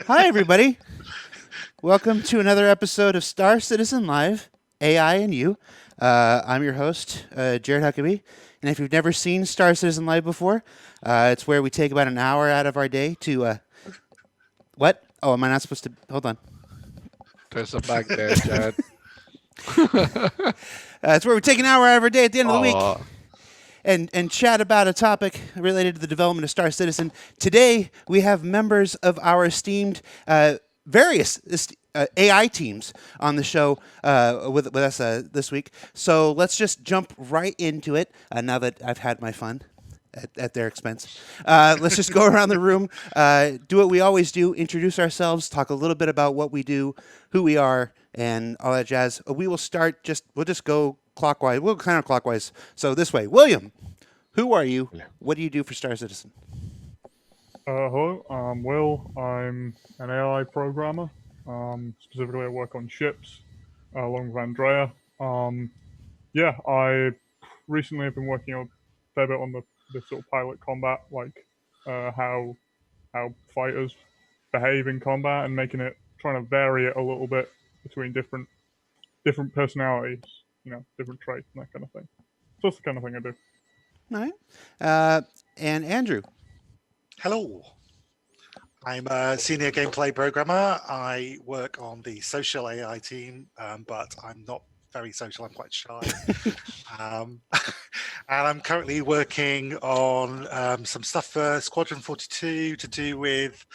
Hi, everybody. Welcome to another episode of Star Citizen Live, AI and You. I'm your host, Jared Huckabee. And if you've never seen Star Citizen Live before, it's where we take about an hour out of our day to... what? Oh, am I not supposed to... Hold on. There's a bag there, Jared. It's where we take an hour out of our day at the end of the week Aw. and chat about a topic related to the development of Star Citizen. Today, we have members of our esteemed various AI teams on the show with us this week. So let's just jump right into it now that I've had my fun at their expense. Let's just go around the room, do what we always do, introduce ourselves, talk a little bit about what we do, who we are, and all that jazz. We'll just go clockwise. We'll go counterclockwise. So this way, William, who are you? What do you do for Star Citizen? Hello, I'm Will. I'm an AI programmer. Specifically, I work on ships along with Andrea. I recently have been working a fair bit on the sort of pilot combat, like how fighters behave in combat, and trying to vary it a little bit between different personalities, different traits and that kind of thing. So that's the kind of thing I do. All right. And Andrew. Hello. I'm a senior gameplay programmer. I work on the social AI team, but I'm not very social. I'm quite shy. And I'm currently working on some stuff for Squadron 42 to do with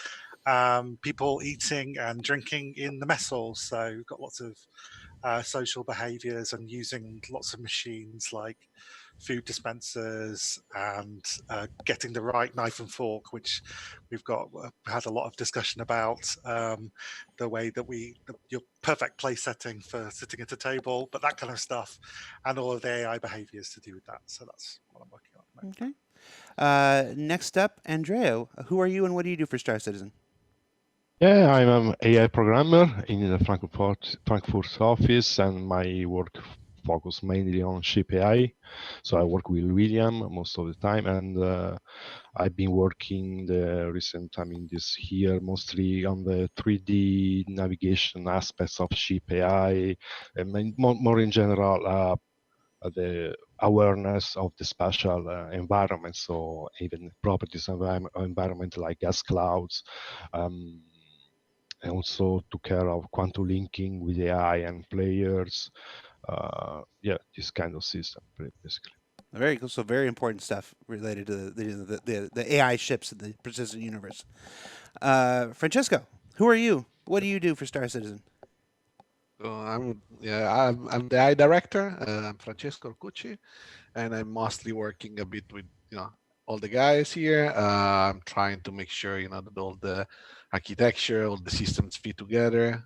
people eating and drinking in the mess halls. So we've got lots of social behaviors and using lots of machines like food dispensers and getting the right knife and fork, which we've had a lot of discussion about the way that your perfect place setting for sitting at a table, but that kind of stuff, and all of the AI behaviors to do with that. So that's what I'm working on. Okay. Next up, Andrea. Who are you and what do you do for Star Citizen? Yeah, I'm an AI programmer in the Frankfurt office, and my work focus mainly on ship AI. So I work with William most of the time, and I've been working the recent time in this year mostly on the 3D navigation aspects of ship AI, and more in general the awareness of the spatial environment, so even properties of environment like gas clouds. And also took care of quantum linking with AI and players. This kind of system, basically. Very cool. So very important stuff related to the AI ships in the persistent universe. Francesco, who are you? What do you do for Star Citizen? I'm the AI director. I'm Francesco Cucci, and I'm mostly working a bit with all the guys here. I'm trying to make sure that all the architecture, all the systems fit together.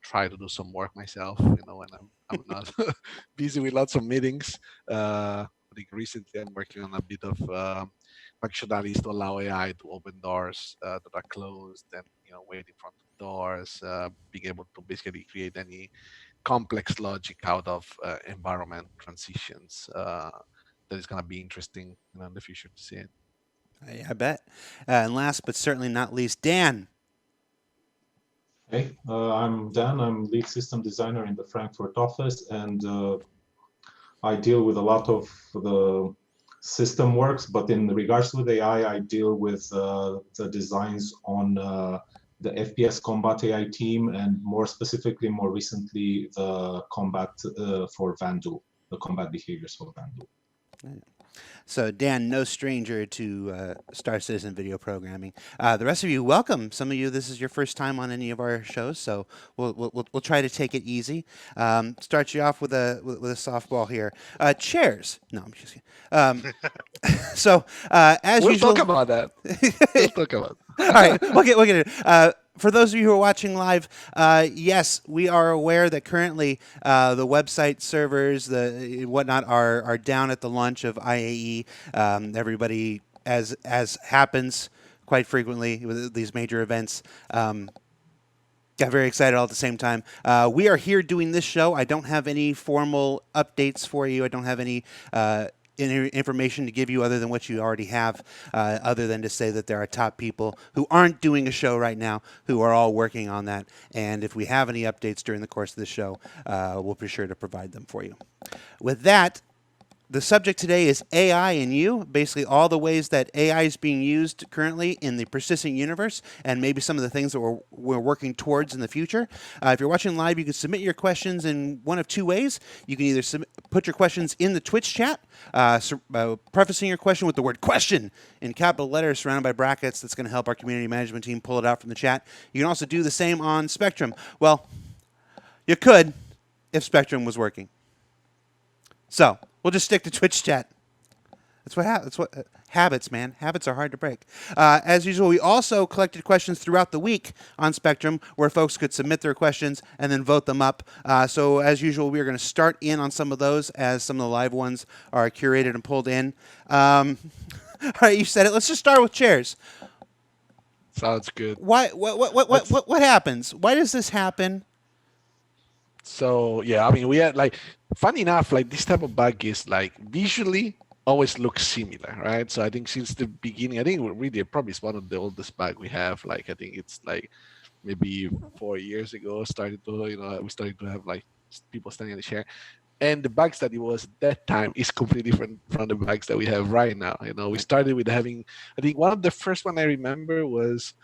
Try to do some work myself, when I'm not busy with lots of meetings. I think recently I'm working on a bit of functionalities to allow AI to open doors that are closed and wait in front of doors, being able to basically create any complex logic out of environment transitions. That is going to be interesting in the future to see it. I bet. And last but certainly not least, Dan. Hey, I'm Dan. I'm lead system designer in the Frankfurt office, and I deal with a lot of the system works, but in regards to the AI, I deal with the designs on the FPS combat AI team, and more recently, the combat for Vandal, the combat behaviors for Vandal. So Dan, no stranger to Star Citizen video programming. The rest of you, welcome. Some of you, this is your first time on any of our shows, so we'll try to take it easy. Start you off with a softball here. Chairs. No, I'm just kidding. So as we'll usual, talk about that. We'll talk about it. All right, we'll get it. For those of you who are watching live, yes, we are aware that currently the website servers, the whatnot, are down at the launch of IAE. Everybody, as happens quite frequently with these major events, got very excited all at the same time. We are here doing this show. I don't have any formal updates for you. I don't have any any information to give you other than what you already have, other than to say that there are top people who aren't doing a show right now who are all working on that. And if we have any updates during the course of the show, we'll be sure to provide them for you. With that, the subject today is AI and you, basically all the ways that AI is being used currently in the persistent universe and maybe some of the things that we're working towards in the future. If you're watching live, you can submit your questions in one of two ways. You can either put your questions in the Twitch chat, prefacing your question with the word question in capital letters surrounded by brackets. That's going to help our community management team pull it out from the chat. You can also do the same on Spectrum. Well, you could if Spectrum was working. So we'll just stick to Twitch chat. That's what habits, man. Habits are hard to break. As usual, we also collected questions throughout the week on Spectrum where folks could submit their questions and then vote them up. So as usual, we are going to start in on some of those as some of the live ones are curated and pulled in. All right, you said it. Let's just start with chairs. Sounds good. What happens? Why does this happen? So yeah, I mean, we had like, funny enough, like this type of bug is like visually always looks similar, right? So I think since the beginning, I think really probably it's one of the oldest bug we have. Like I think it's like maybe 4 years ago started to, we started to have like people standing in the chair. And the bugs that it was at that time is completely different from the bugs that we have right now. We started with having, I think one of the first one I remember was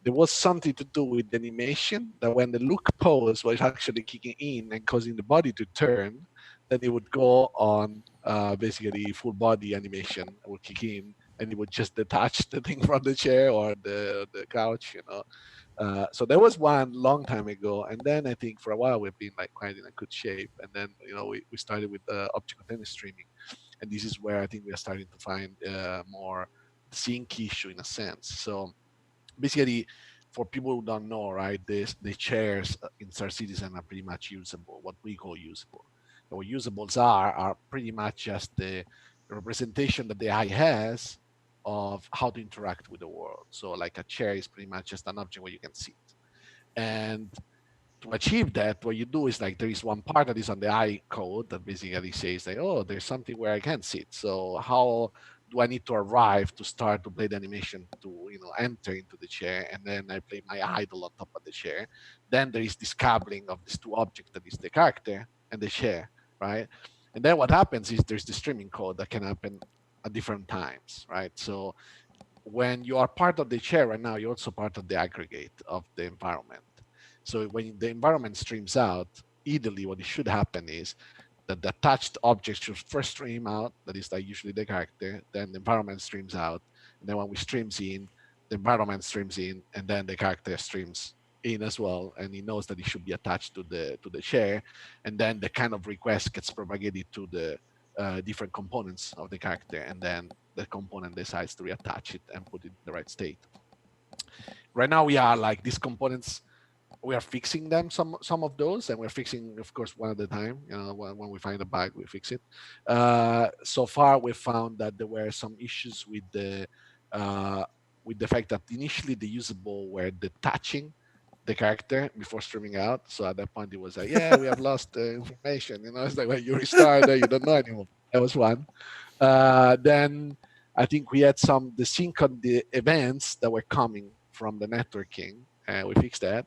there was something to do with the animation that when the look pose was actually kicking in and causing the body to turn, then it would go on basically full body animation would kick in and it would just detach the thing from the chair or the couch, So there was one long time ago. And then I think for a while we've been like quite in a good shape. And then, we started with object container streaming. And this is where I think we are starting to find more sync issue in a sense. So basically, for people who don't know, right, the chairs in Star Citizen are pretty much usable, what we call usable. And what usables are pretty much just the representation that the AI has of how to interact with the world. So like a chair is pretty much just an object where you can sit. And to achieve that, what you do is like there is one part that is on the I code that basically says like, oh, there's something where I can sit. So how do I need to arrive to start to play the animation to enter into the chair, and then I play my idle on top of the chair. Then there is this coupling of these two objects that is the character and the chair, right? And then what happens is there's the streaming code that can happen at different times, right? So when you are part of the chair right now, you're also part of the aggregate of the environment. So when the environment streams out, ideally what it should happen is that the attached object should first stream out, that is like usually the character, then the environment streams out, and then when we streams in, the environment streams in, and then the character streams in as well, and he knows that it should be attached to the chair, and then the kind of request gets propagated to the different components of the character, and then the component decides to reattach it and put it in the right state. Right now we are like these components, we are fixing them, some of those, and we're fixing, of course, one at a time. When we find a bug, we fix it. So far, we found that there were some issues with the fact that initially the usable were detaching the character before streaming out. So at that point, it was like, yeah, we have lost the information. It's like when you restart, you don't know anymore. That was one. Then I think we had the sync on the events that were coming from the networking. We fixed that.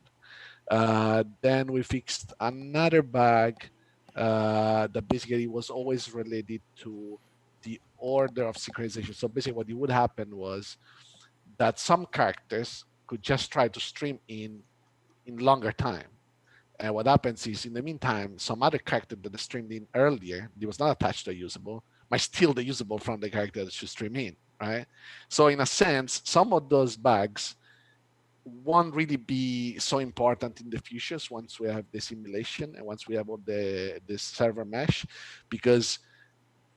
Then we fixed another bug that basically was always related to the order of synchronization. So basically what would happen was that some characters could just try to stream in longer time. And what happens is, in the meantime, some other character that streamed in earlier, it was not attached to a usable, might steal the usable from the character that should stream in, right? So in a sense, some of those bugs won't really be so important in the future once we have the simulation and once we have all the server mesh, because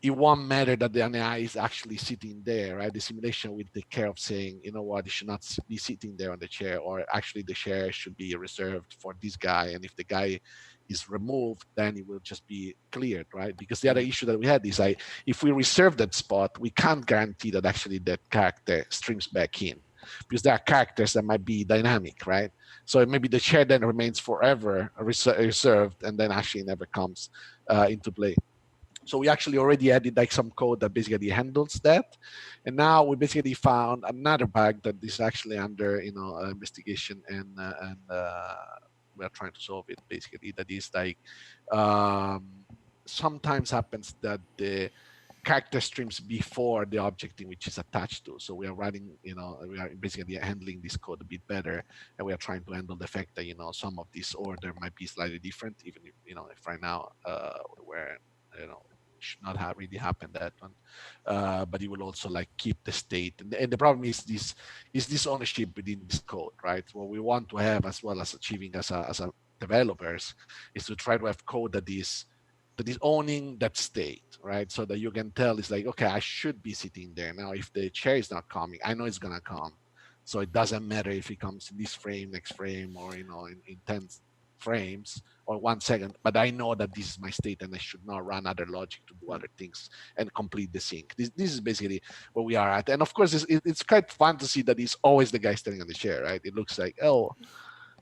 it won't matter that the AI is actually sitting there, right? The simulation will take care of saying, you know what, it should not be sitting there on the chair, or actually the chair should be reserved for this guy. And if the guy is removed, then it will just be cleared, right? Because the other issue that we had is like, if we reserve that spot, we can't guarantee that actually that character streams back in, because there are characters that might be dynamic, right? So maybe the chair then remains forever reserved and then actually never comes into play. So we actually already added like some code that basically handles that. And now we basically found another bug that is actually under investigation, and we are trying to solve it. Basically, that is like sometimes happens that the character streams before the object in which is attached to. So we are running, we are basically handling this code a bit better, and we are trying to handle the fact that some of this order might be slightly different, even if if right now where should not have really happened that one, but it will also like keep the state. And the problem is this ownership within this code, right? What we want to have, as well as achieving as a developers, is to try to have code that is owning that state, right? So that you can tell it's like, okay, I should be sitting there now. If the chair is not coming, I know it's gonna come. So it doesn't matter if it comes in this frame, next frame, or in 10 frames or 1 second, but I know that this is my state and I should not run other logic to do other things and complete the sync. This is basically where we are at. And of course, it's quite fun to see that it's always the guy standing on the chair, right? It looks like, oh,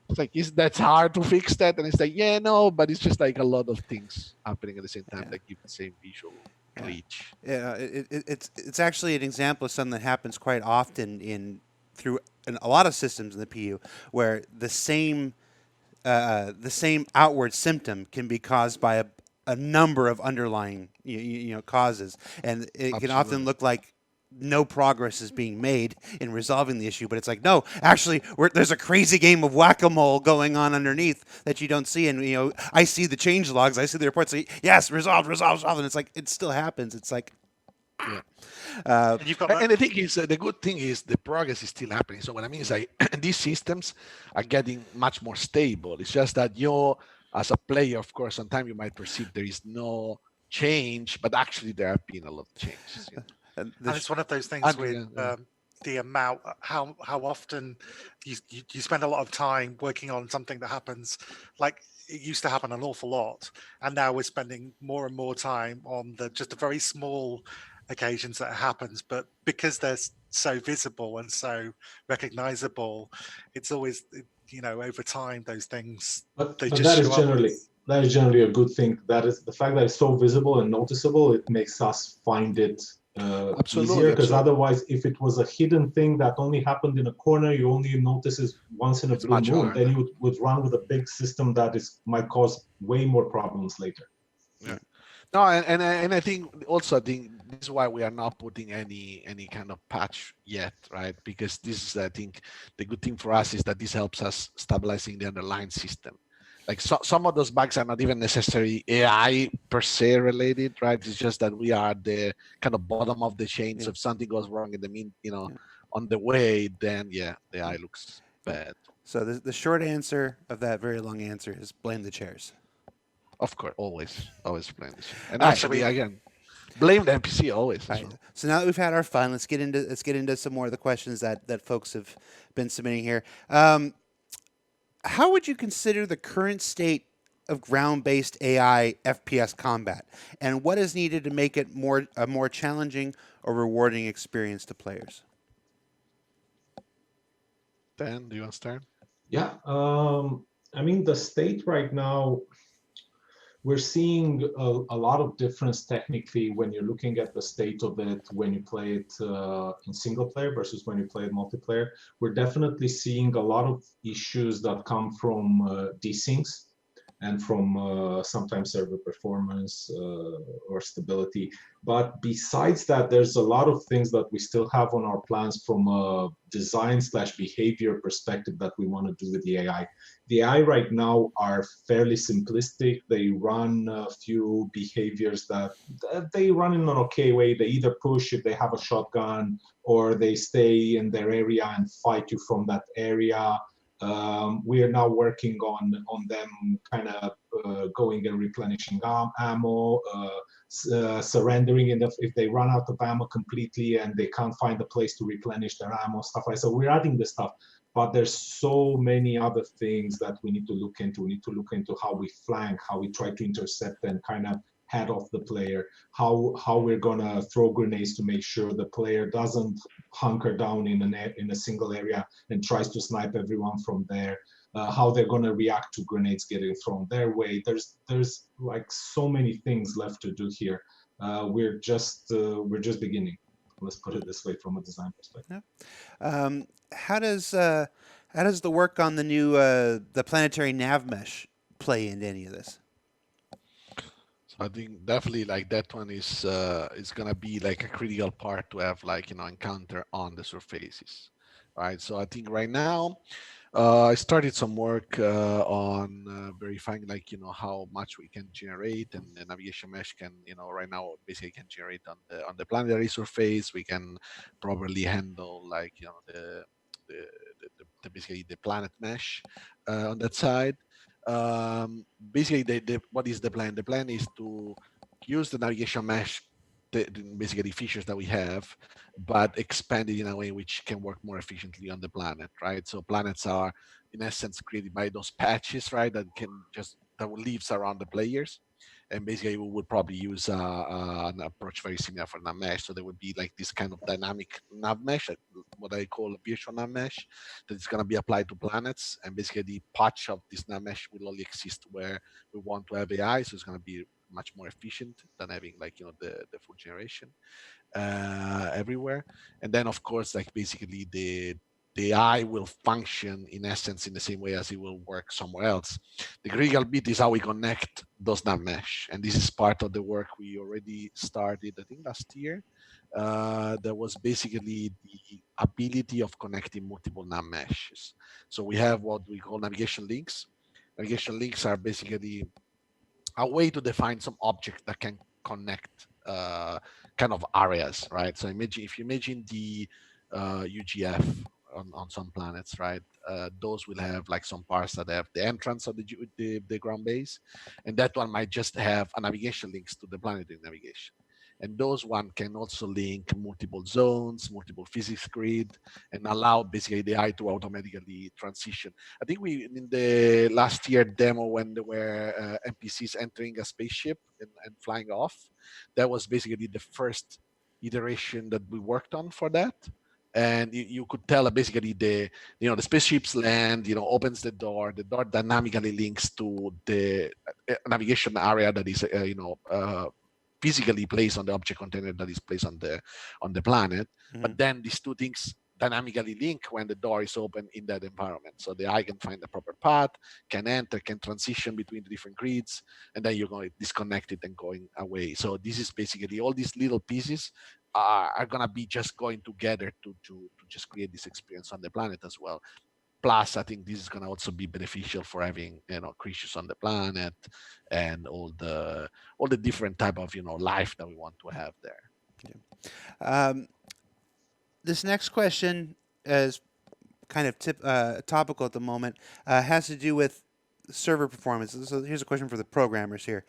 it's like, that's hard to fix that. And it's like, yeah, no, but it's just like a lot of things happening at the same time that give the same visual glitch. Yeah, it's actually an example of something that happens quite often through a lot of systems in the PU, where the same outward symptom can be caused by a number of underlying causes, and it can often look like no progress is being made in resolving the issue, but it's like, no, actually, there's a crazy game of whack-a-mole going on underneath that you don't see. And I see the change logs, I see the reports, say, yes, resolved, and it's like it still happens. It's like, and you've got and the thing is, the good thing is the progress is still happening. So what I mean is, like, these systems are getting much more stable. It's just that as a player, of course, sometimes you might perceive there is no change, but actually there have been a lot of changes. And it's one of those things with the amount, how often you spend a lot of time working on something that happens, like it used to happen an awful lot, and now we're spending more and more time on just the very small occasions that it happens. But because they're so visible and so recognizable, it's always, over time those things. But just that is show up. That is generally a good thing. That is the fact that it's so visible and noticeable. It makes us find it easier, because otherwise, if it was a hidden thing that only happened in a corner, you only notice it once in a blue moon, then you would run with a big system that might cause way more problems later. Yeah. No, and I think also, this is why we are not putting any kind of patch yet, right? Because this is, I think, the good thing for us is that this helps us stabilizing the underlying system. Like some of those bugs are not even necessarily AI per se related, right? It's just that we are the kind of bottom of the chain. So if something goes wrong in the on the way, then the AI looks bad. So the short answer of that very long answer is blame the chairs. Of course, always blame the chairs. And actually, again, blame the NPC always. Right. So now that we've had our fun, let's get into some more of the questions that folks have been submitting here. How would you consider the current state of ground-based AI FPS combat, and what is needed to make it a more challenging or rewarding experience to players? Dan, do you want to start? Yeah, I mean, the state right now, we're seeing a lot of difference technically when you're looking at the state of it when you play it in single player versus when you play it multiplayer. We're definitely seeing a lot of issues that come from desyncs and from sometimes server performance or stability. But besides that, there's a lot of things that we still have on our plans from a design/behavior perspective that we want to do with the AI. The AI right now are fairly simplistic. They run a few behaviors that they run in an okay way. They either push if they have a shotgun, or they stay in their area and fight you from that area. We are now working on them kind of going and replenishing ammo, surrendering if they run out of ammo completely and they can't find a place to replenish their ammo, stuff like that. So we're adding this stuff, but there's so many other things that we need to look into. We need to look into how we flank, how we try to intercept and kind of head off the player, how we're gonna throw grenades to make sure the player doesn't hunker down in a single area and tries to snipe everyone from there. how they're going to react to grenades getting thrown their way. There's like so many things left to do here. We're just beginning. Let's put it this way from a design perspective. How does the work on the new the Planetary Navmesh play into any of this? So I think definitely like that one is gonna be like a critical part to have like encounter on the surfaces, right? So I think right now I started some work on verifying like how much we can generate, and the navigation mesh can right now basically can generate on the planetary surface. We can properly handle like the, basically the planet mesh on that side. Basically, what is the plan? The plan is to use the navigation mesh, basically features that we have, but expand it in a way which can work more efficiently on the planet, right? So planets are, in essence, created by those patches, right, that leaves around the players. And basically, we would probably use an approach very similar for nav mesh. So there would be like this kind of dynamic nav mesh, what I call a virtual nav mesh, that is going to be applied to planets. And basically, the patch of this nav mesh will only exist where we want to have AI. So it's going to be much more efficient than having like the full generation everywhere. And then of course, like basically the AI will function in essence in the same way as it will work somewhere else. The critical bit is how we connect those nav mesh, and this is part of the work we already started, I think, last year. There was basically the ability of connecting multiple nav meshes. So we have what we call navigation links. Navigation links are basically a way to define some object that can connect kind of areas, right? So if you imagine the UGF on some planets, right? Those will have like some parts that have the entrance of the ground base, and that one might just have a navigation links to the planetary navigation. And those one can also link multiple zones, multiple physics grid, and allow basically the AI to automatically transition. I think we in the last year demo when there were NPCs entering a spaceship and flying off, that was basically the first iteration that we worked on for that. And you could tell basically the spaceships land, opens the door dynamically links to the navigation area that is physically placed on the object container that is placed on the planet. Mm-hmm. But then these two things dynamically link when the door is open in that environment. So the eye can find the proper path, can enter, can transition between the different grids, and then you're going to disconnect it and going away. So this is basically all these little pieces are going to be just going together to just create this experience on the planet as well. Plus, I think this is going to also be beneficial for having creatures on the planet and all the different type of life that we want to have there. Yeah. This next question is kind of topical at the moment. Has to do with server performance. So here's a question for the programmers here.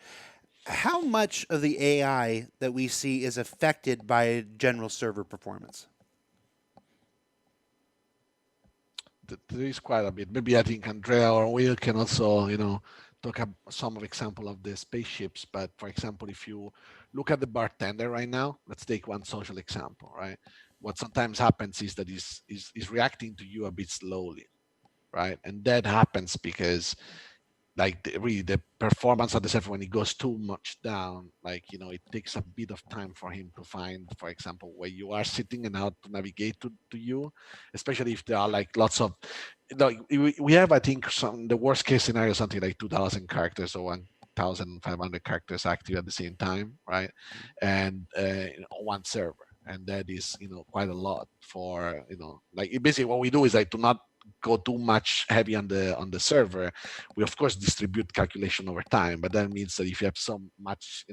How much of the AI that we see is affected by general server performance? There is quite a bit. Maybe I think Andrea or Will can also, talk about some example of the spaceships. But for example, if you look at the bartender right now, let's take one social example, right? What sometimes happens is that is reacting to you a bit slowly, right? And that happens because like the performance of the server, when it goes too much down, like it takes a bit of time for him to find, for example, where you are sitting and how to navigate to you, especially if there are like lots of we have, I think, the worst case scenario, something like 2,000 characters or 1,500 characters active at the same time, right? And one server, and that is quite a lot for like basically what we do is like to not go too much heavy on the server. We of course distribute calculation over time, but that means that if you have so much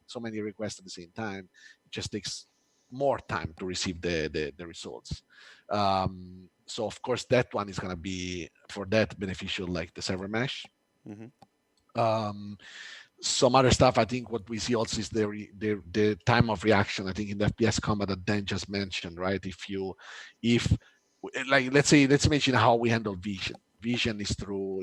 so many requests at the same time, it just takes more time to receive the results. So of course that one is going to be for that beneficial, like the server mesh. Mm-hmm. Some other stuff, I think what we see also is the time of reaction. I think in the FPS combat that Dan just mentioned, right? If like let's imagine how we handle vision. Vision is through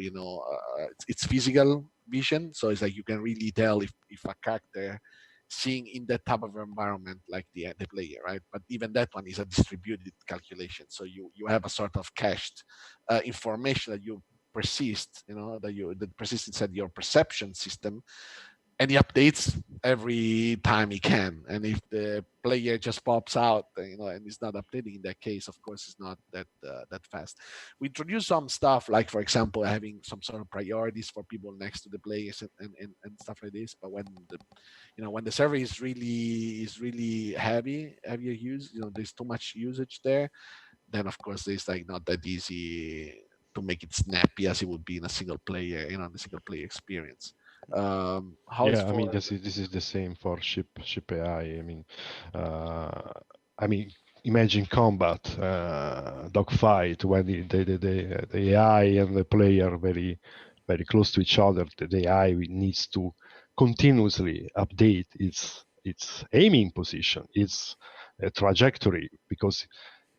it's physical vision, so it's like you can really tell if a character seeing in that type of environment like the player, right? But even that one is a distributed calculation, so you have a sort of cached information that you persist, that persists inside your perception system, and he updates every time he can. And if the player just pops out, and is not updating, in that case, of course, it's not that fast. We introduce some stuff, like, for example, having some sort of priorities for people next to the players and stuff like this. But when the server is really heavier use, there's too much usage there, then of course it's like not that easy to make it snappy as it would be in a single player, in a single player experience. How is Yeah, I mean, for this is the same for ship AI. I mean, imagine combat, dogfight, when the AI and the player are very close to each other. The AI needs to continuously update its aiming position, its trajectory, because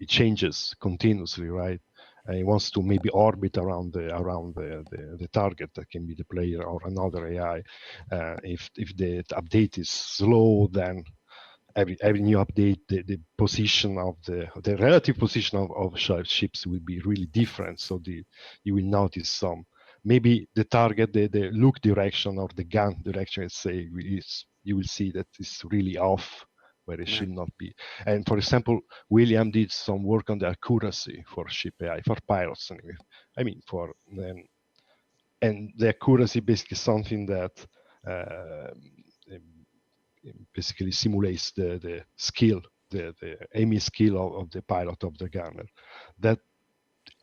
it changes continuously, right? And it wants to maybe orbit around the target. That can be the player or another AI. If the update is slow, then every new update, the position of the relative position of ships will be really different. So you will notice some, maybe the target, the look direction or the gun direction, let's say, you will see that it's really off, where it should not be. And for example, William did some work on the accuracy for ship AI, for pilots anyway. I mean, and the accuracy basically something that basically simulates the skill, the aiming skill of the pilot, of the gunner, that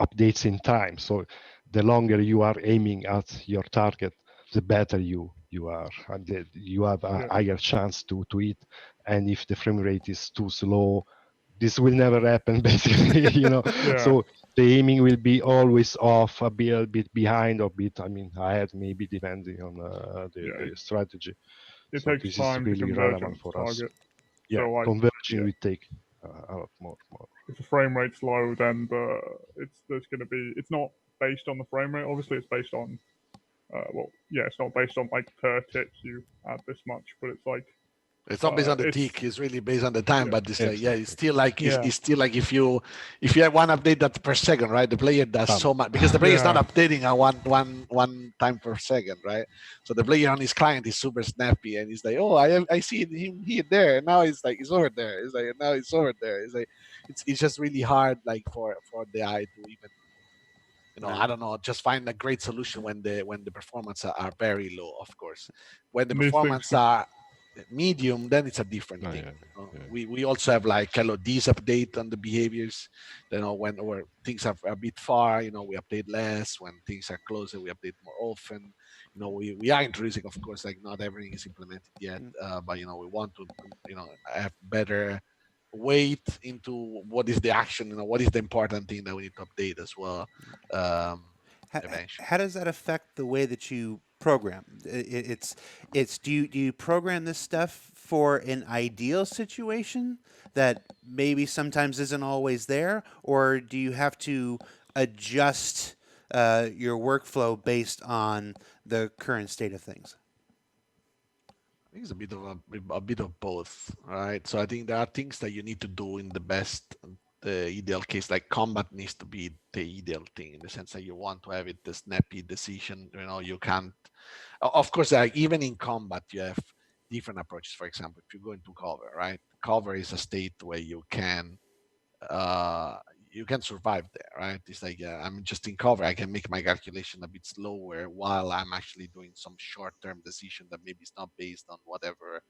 updates in time. So the longer you are aiming at your target, the better you are, and you have a higher chance to hit. And if the frame rate is too slow, this will never happen, basically. So the aiming will be always off, a bit behind, or ahead, maybe, depending on the strategy. It So takes this is time to really converge relevant on for us. target. Yeah, So, like, converging will take a lot more. If the frame rate's low, then it's not based on the frame rate. Obviously, it's based on it's not based on like per tick you add this much, but it's like it's not based on the tick, it's really based on the time. But it's it's still like it's still like if you have one update that's per second, right? The player does so much, because the player is not updating at one time per second, right? So the player on his client is super snappy, and he's like, oh, I see him here there, and now it's like it's over there. It's like now it's over there. It's like it's just really hard, like for the eye to even I don't know, just find a great solution when the performance are very low. Of course, when the performance are medium, then it's a different thing. We also have like LODs update on the behaviors. When things are a bit far, we update less. When things are closer, we update more often. We are introducing, of course, like not everything is implemented yet, but we want to have better weight into what is the action, what is the important thing that we need to update as well. Eventually. How does that affect the way that you program? Do you program this stuff for an ideal situation that maybe sometimes isn't always there, or do you have to adjust your workflow based on the current state of things? I think it's a bit of both, right? So I think there are things that you need to do in the ideal case, like combat needs to be the ideal thing in the sense that you want to have it the snappy decision. You can't. Of course, like even in combat, you have different approaches. For example, if you go into cover, right? Cover is a state where you can survive there, right? It's like I'm just in cover. I can make my calculation a bit slower while I'm actually doing some short-term decision that maybe is not based on whatever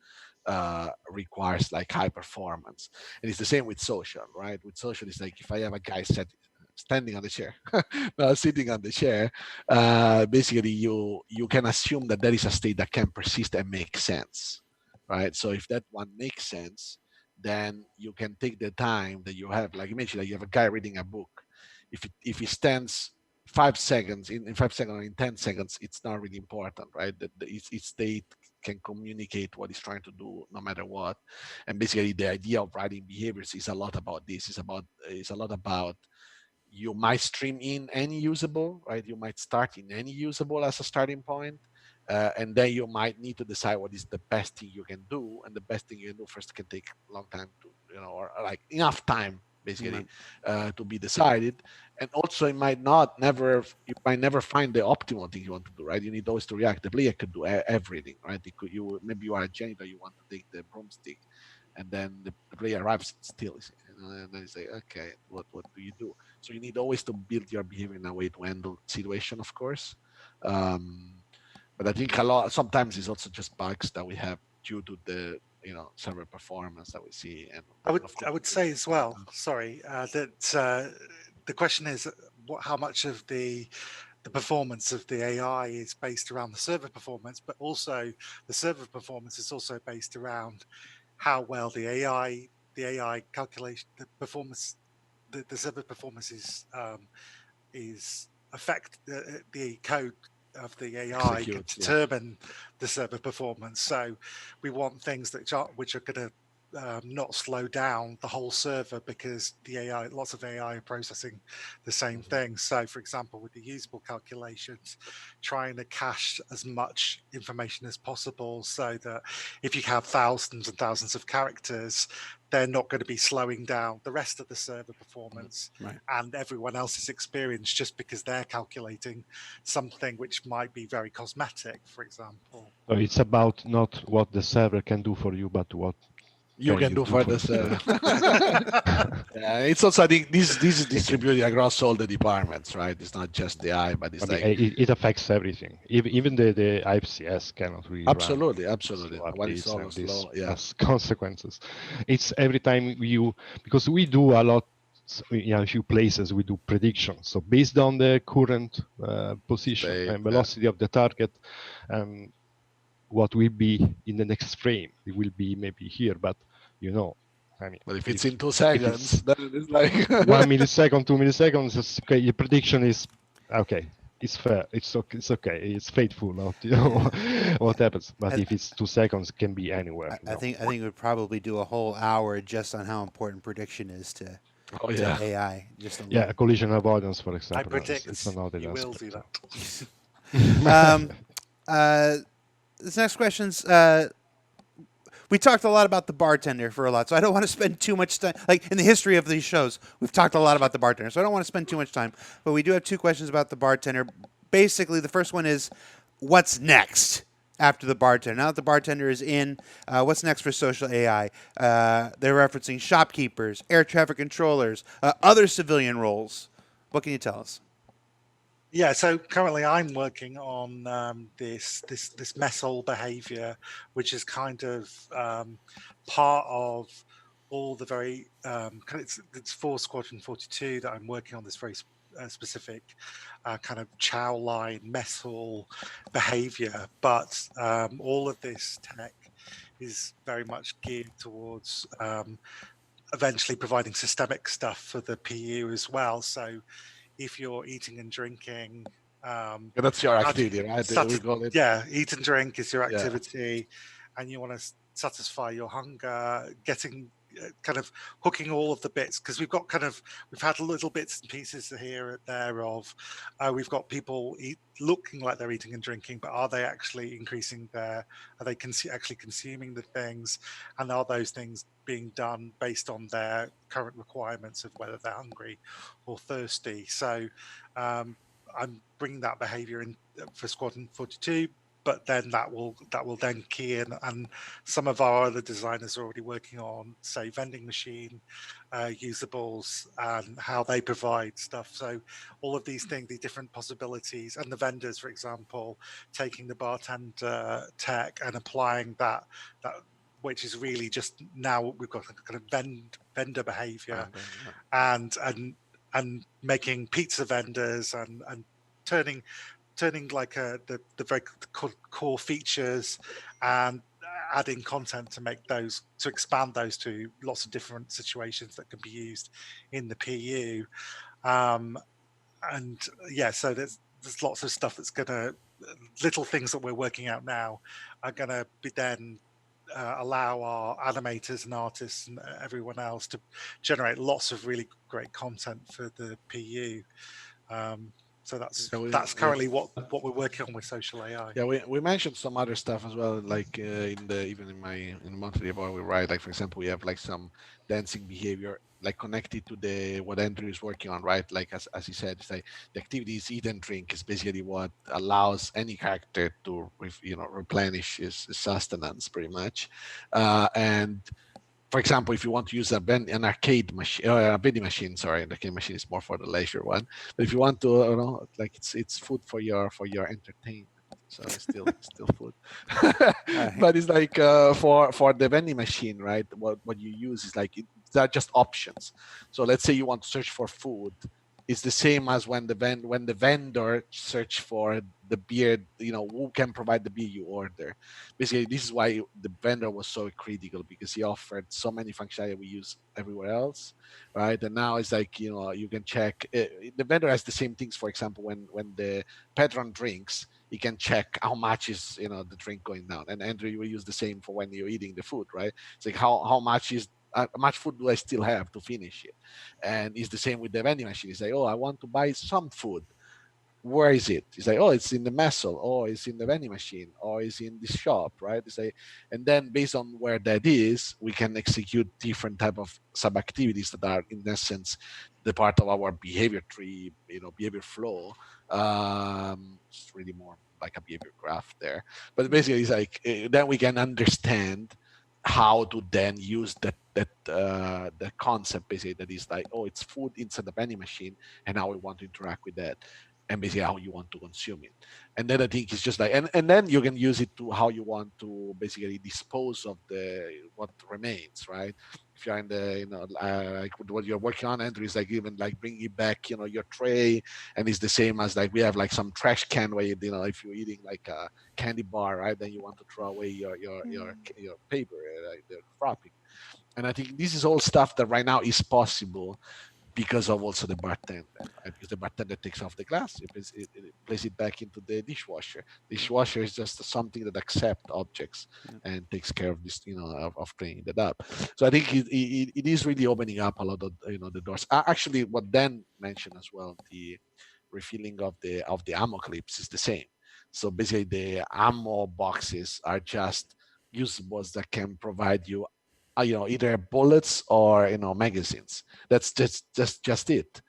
requires like high performance. And it's the same with social, right? With social, it's like if I have a guy standing on the chair, sitting on the chair, basically you can assume that there is a state that can persist and make sense, right? So if that one makes sense, then you can take the time that you have. Like imagine like you have a guy reading a book. If he stands 5 seconds, in 5 seconds or in 10 seconds, it's not really important, right? Each state can communicate what he's trying to do no matter what. And basically the idea of writing behaviors is a lot about this. It's a lot about you might stream in any usable, right? You might start in any usable as a starting point. And then you might need to decide what is the best thing you can do. And the best thing you can do first can take a long time to, or like enough time, basically, to be decided. and also it might not never you might never find the optimal thing you want to do, right? You need always to react. The player could do everything, right? Maybe you are a janitor, you want to take the broomstick, and then the player arrives still, and then you say, okay, what do you do? So you need always to build your behavior in a way to handle situation, of course. But I think sometimes it's also just bugs that we have due to the server performance that we see. And I would say as well, sorry, that the question is how much of the performance of the AI is based around the server performance, but also the server performance is also based around how well the AI calculation, the performance, the server performance is affect the code of the AI can determine the server performance. So we want things which are going to not slow down the whole server, because the AI, lots of AI are processing the same thing. So for example, with the usable calculations, trying to cache as much information as possible, so that if you have thousands and thousands of characters, they're not going to be slowing down the rest of the server performance and everyone else's experience just because they're calculating something which might be very cosmetic, for example. So it's about not what the server can do for you, but what you can do for the server. Yeah, it's also, I think this is distributed across all the departments, right? It's not just the AI, but it's it affects everything. Even the IFCS cannot really absolutely. So when it's all slow, has consequences. It's every time because we do a lot. In a few places we do predictions. So based on the current position and velocity of the target, what will be in the next frame? It will be maybe here, but I mean, but if it's in 2 seconds, then it's like 1 millisecond, 2 milliseconds. Okay, your prediction is okay. It's fair. It's okay. It's faithful. Not what happens. But if it's 2 seconds, it can be anywhere. I think we'd probably do a whole hour just on how important prediction is to AI. A collision avoidance, for example. I predict it's another you will do that. This next question's. We talked a lot about the bartender for a lot, so I don't want to spend too much time. Like in the history of these shows, we've talked a lot about the bartender, so I don't want to spend too much time. But we do have 2 questions about the bartender. Basically, the first one is, what's next after the bartender? Now that the bartender is in, what's next for social AI? They're referencing shopkeepers, air traffic controllers, other civilian roles. What can you tell us? Yeah, so currently I'm working on this mess hall behavior, which is kind of part of all the very it's for Squadron 42 that I'm working on this very specific kind of chow line mess hall behavior. But all of this tech is very much geared towards eventually providing systemic stuff for the PU as well. So if you're eating and drinking, that's your activity, right? Eat and drink is your activity, and you want to satisfy your hunger, getting kind of hooking all of the bits, because we've had little bits and pieces here and there of we've got people looking like they're eating and drinking, but are they actually actually consuming the things, and are those things being done based on their current requirements of whether they're hungry or thirsty? So I'm bringing that behavior in for Squadron 42, but then that will then key in, and some of our other designers are already working on, say, vending machine usables and how they provide stuff. So all of these things, the different possibilities, and the vendors, for example, taking the bartender tech and applying that which is really just now we've got kind of vendor behavior, and making pizza vendors and turning like the very core features and adding content to make those, to expand those to lots of different situations that can be used in the PU. And yeah, so there's lots of stuff that's little things that we're working out now are gonna be then allow our animators and artists and everyone else to generate lots of really great content for the PU. So that's currently what we're working on with social AI. Yeah, we mentioned some other stuff as well, like in the monthly report we write, like for example, we have like some dancing behavior like connected to the what Andrew is working on, right? Like as he said, it's like the activities eat and drink is basically what allows any character to replenish his sustenance pretty much, and for example, if you want to use an arcade machine, a vending machine, sorry, an arcade machine is more for the leisure one. But if you want to, like it's food for your entertainment, so it's still food. Right. But it's like for the vending machine, right? What you use is like they're just options. So let's say you want to search for food. It's the same as when the vendor search for the beer, who can provide the beer you order. Basically, this is why the vendor was so critical, because he offered so many functionality we use everywhere else, right? And now it's like, you can check. The vendor has the same things. For example, when the patron drinks, he can check how much is the drink going down. And Andrew, you will use the same for when you're eating the food, right? It's like how much food do I still have to finish it? And it's the same with the vending machine. It's like, oh, I want to buy some food. Where is it? It's like, oh, it's in the messel, or it's in the vending machine, or it's in this shop, right? It's like, and then based on where that is, we can execute different type of sub activities that are in essence the part of our behavior tree, behavior flow. It's really more like a behavior graph there. But basically, it's like then we can understand how to then use the concept basically that is like, oh, it's food inside the vending machine, and how we want to interact with that, and basically how you want to consume it. And then I think it's just like, and then you can use it to how you want to basically dispose of what remains, right? If you're in the, like what you're working on, Andrew, is like even like bringing back, your tray, and it's the same as like we have like some trash can where if you're eating like a candy bar, right, then you want to throw away your paper, like the wrapping. And I think this is all stuff that right now is possible because of also the bartender, right? Because the bartender takes off the glass, it places it back into the dishwasher. Dishwasher is just something that accepts objects and takes care of this, of cleaning that up. So I think it is really opening up a lot of the doors. Actually, what Dan mentioned as well, the refilling of the ammo clips is the same. So basically, the ammo boxes are just usables that can provide you either bullets or magazines. That's just it.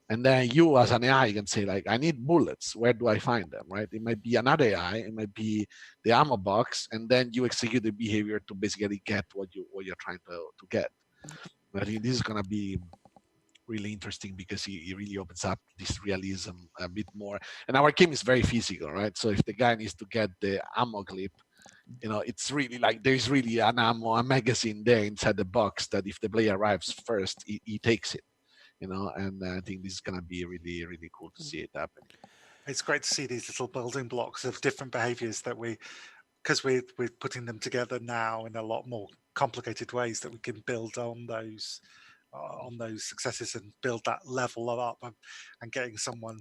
And then you as an AI can say like, I need bullets, where do I find them, right? It might be another AI, it might be the ammo box, and then you execute the behavior to basically get what you're trying to get. I think this is going to be really interesting because it really opens up this realism a bit more. And our game is very physical, right? So if the guy needs to get the ammo clip, it's really like there's really a magazine there inside the box that if the player arrives first, he takes it, and I think this is going to be really, really cool to see it happen. It's great to see these little building blocks of different behaviors that because we're putting them together now in a lot more complicated ways, that we can build on those successes and build that level up, and getting someone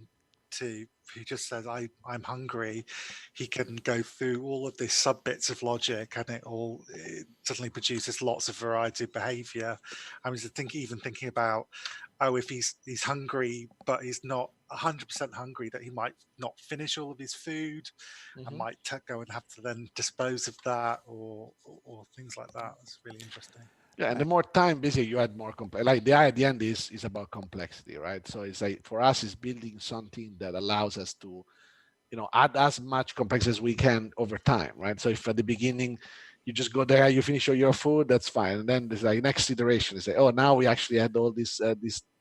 who just says I'm hungry, he can go through all of these sub bits of logic, and it suddenly produces lots of variety of behavior. I was even thinking about, if he's hungry but he's not 100% hungry, that he might not finish all of his food and might go and have to then dispose of that, or things like that. It's really interesting. Yeah, and the more time basically you add more complex. Like the eye at the end is about complexity, right? So it's like for us, it's building something that allows us to, add as much complexity as we can over time, right? So if at the beginning you just go there, you finish all your food, that's fine. And then there's like next iteration is like, oh, now we actually add all this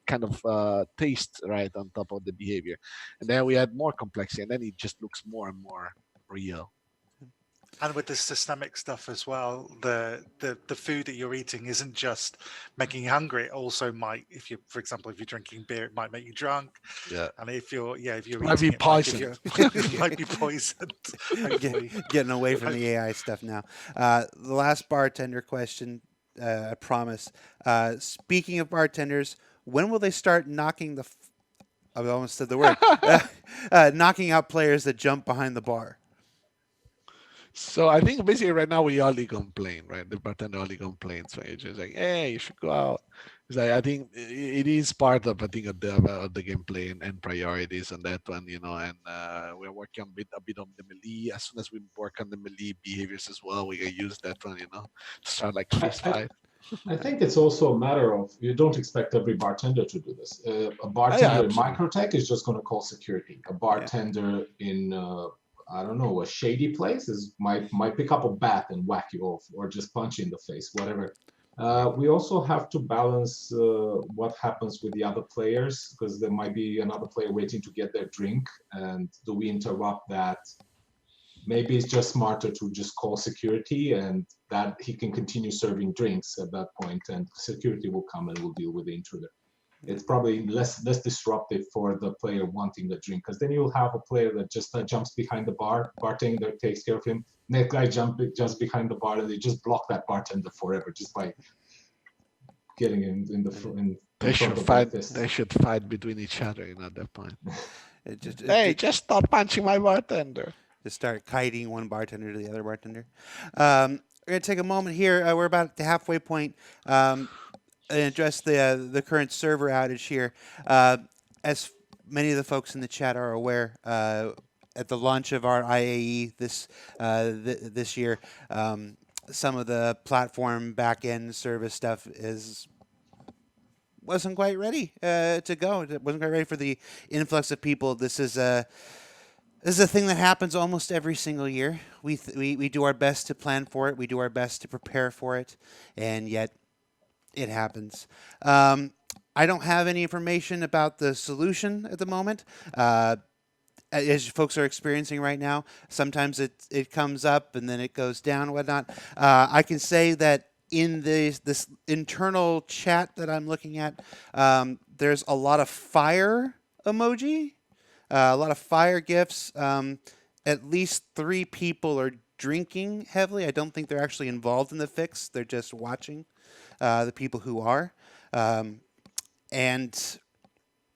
kind of taste right on top of the behavior, and then we add more complexity, and then it just looks more and more real. And with the systemic stuff as well, the food that you're eating isn't just making you hungry. It also might, for example, if you're drinking beer, it might make you drunk. Yeah. And if you're eating, might be poisoned. It might be poisoned. Getting away from the AI stuff now. The last bartender question, I promise. Speaking of bartenders, when will they start knocking I almost said the word. Knocking out players that jump behind the bar? So I think basically right now we only complain, right? The bartender only complains when it's just like, hey, you should go out. It's like, I think it is part of, I think, of the gameplay and priorities on that one, and we're working on a bit on the melee. As soon as we work on the melee behaviors as well, we can use that one, to start like fist fight. I think it's also a matter of you don't expect every bartender to do this. A bartender in absolutely. microtech is just going to call security. A bartender in I don't know, a shady place might pick up a bat and whack you off, or just punch you in the face, whatever. We also have to balance what happens with the other players, because there might be another player waiting to get their drink, and do we interrupt that? Maybe it's just smarter to just call security, and that he can continue serving drinks at that point, and security will come and will deal with the intruder. It's probably less disruptive for the player wanting the drink, because then you'll have a player that just jumps behind the bartender takes care of him. Next guy jumps behind the bar, and they just block that bartender forever just by getting in They front should of fight. their fist. They should fight between each other. At that point. Hey, just stop punching my bartender. To start kiting one bartender to the other bartender. We're going to take a moment here. We're about at the halfway point and address the current server outage here. As many of the folks in the chat are aware, at the launch of our IAE this year, some of the platform back-end service stuff wasn't quite ready to go. It wasn't quite ready for the influx of people. This is a thing that happens almost every single year. We do our best to plan for it. We do our best to prepare for it, and yet it happens. I don't have any information about the solution at the moment. As folks are experiencing right now, sometimes it comes up and then it goes down and whatnot. I can say that in this internal chat that I'm looking at, there's a lot of fire emoji. A lot of fire gifts. At least 3 people are drinking heavily. I don't think they're actually involved in the fix. They're just watching the people who are. And